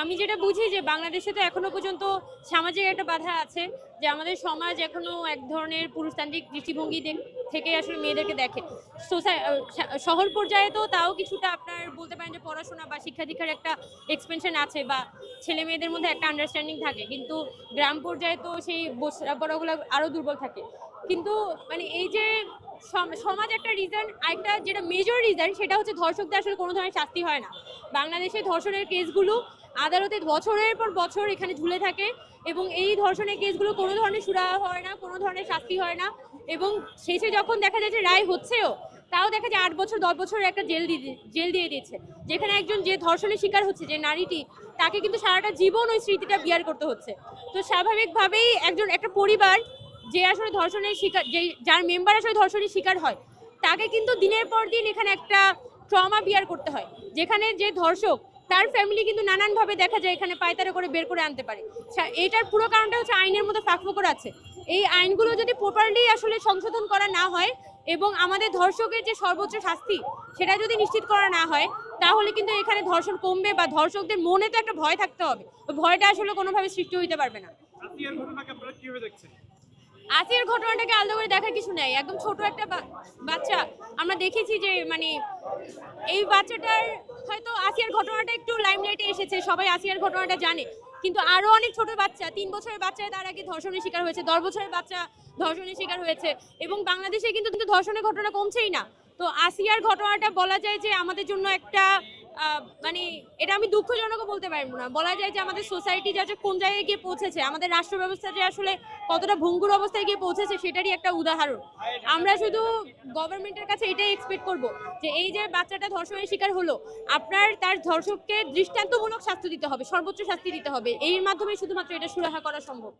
আমি যেটা বুঝি যে বাংলাদেশে তো এখনো পর্যন্ত সামাজিক একটা বাধা আছে যে আমাদের সমাজ এখনো এক ধরনের পুরুষতান্ত্রিক দৃষ্টিভঙ্গি থেকে আসলে মেয়েদেরকে দেখে। শহর পর্যায়ে তো তাও কিছুটা আপনার বলতে পারেন যে পড়াশোনা বা শিক্ষা দীক্ষার একটা এক্সপেনশন আছে বা ছেলে মেয়েদের মধ্যে একটা আন্ডারস্ট্যান্ডিং থাকে, কিন্তু গ্রাম পর্যায়ে তো সেই বোঝাপড়াগুলো আরো দুর্বল থাকে। কিন্তু মানে এই যে সমাজ একটা রিজন, একটা যেটা মেজর রিজন সেটা হচ্ছে ধর্ষকদের আসলে কোনো ধরনের শাস্তি হয় না। বাংলাদেশে ধর্ষণের কেসগুলো আদালতে বছরের পর বছর এখানে ঝুলে থাকে এবং এই ধর্ষণের কেসগুলো কোনো ধরনের সুরাহা হয় না, কোনো ধরনের শাস্তি হয় না এবং শেষে যখন দেখা যায় যে রায় হচ্ছেও, তাও দেখা যায় 8 বছর 10 বছরের একটা জেল দিয়ে দিয়েছে, যেখানে একজন যে ধর্ষণের শিকার হচ্ছে যে নারীটি, তাকে কিন্তু সারাটা জীবন ওই স্মৃতিটা বিয়ার করতে হচ্ছে। তো স্বাভাবিকভাবেই একটা পরিবার যে আসলে ধর্ষণের শিকার, যার মেম্বার আসলে ধর্ষণের শিকার হয়, তাকে কিন্তু দিনের পর দিন এখানে একটা ট্রমা বিয়ার করতে হয়, যেখানে যে ধর্ষক তার ফ্যামিলি কিন্তু নানানভাবে দেখা যায় এখানে পায়তারা করে বের করে আনতে পারে। এটার পুরো কারণটা হচ্ছে আইনের মধ্যে ফাঁকফোকর আছে। এই আইনগুলো যদি প্রপারলি আসলে সংশোধন করা না হয় এবং আমাদের ধর্ষকের যে সর্বোচ্চ শাস্তি সেটা যদি নিশ্চিত করা না হয়, তাহলে কিন্তু এখানে ধর্ষণ কমবে বা ধর্ষকদের মনে তো একটা ভয় থাকতে হবে, ওই ভয়টা আসলে কোনোভাবে সৃষ্টি হইতে পারবে না। আসিয়ার ঘটনাটাকে আলাদা করে দেখার কিছু নেই, একদম ছোট একটা বাচ্চা আমরা দেখেছি যে মানে এই বাচ্চাটার হয়তো আসিয়ার ঘটনাটা একটু লাইমলাইটে এসেছে, সবাই আসিয়ার ঘটনাটা জানে, কিন্তু আরো অনেক ছোট বাচ্চা, 3 বছরের বাচ্চা তার আগে ধর্ষণের শিকার হয়েছে, 10 বছরের বাচ্চা ধর্ষণের শিকার হয়েছে এবং বাংলাদেশে কিন্তু ধর্ষণের ঘটনা কমছেই না। তো আসিয়ার ঘটনাটা বলা যায় যে আমাদের জন্য একটা মানে এটা আমি দুঃখজনকও বলতে পারবো না, বলা যায় যে আমাদের সোসাইটি যে কোন জায়গায় গিয়ে পৌঁছেছে, আমাদের রাষ্ট্র ব্যবস্থা যে আসলে কতটা ভঙ্গুর অবস্থায় গিয়ে পৌঁছেছে সেটারই একটা উদাহরণ। আমরা শুধু গভর্নমেন্টের কাছে এটাই এক্সপেক্ট করব যে এই যে বাচ্চাটা ধর্ষণের শিকার হলো, তার ধর্ষককে দৃষ্টান্তমূলক শাস্তি দিতে হবে, সর্বোচ্চ শাস্তি দিতে হবে, এর মাধ্যমে শুধুমাত্র এটা সুরাহা করা সম্ভব।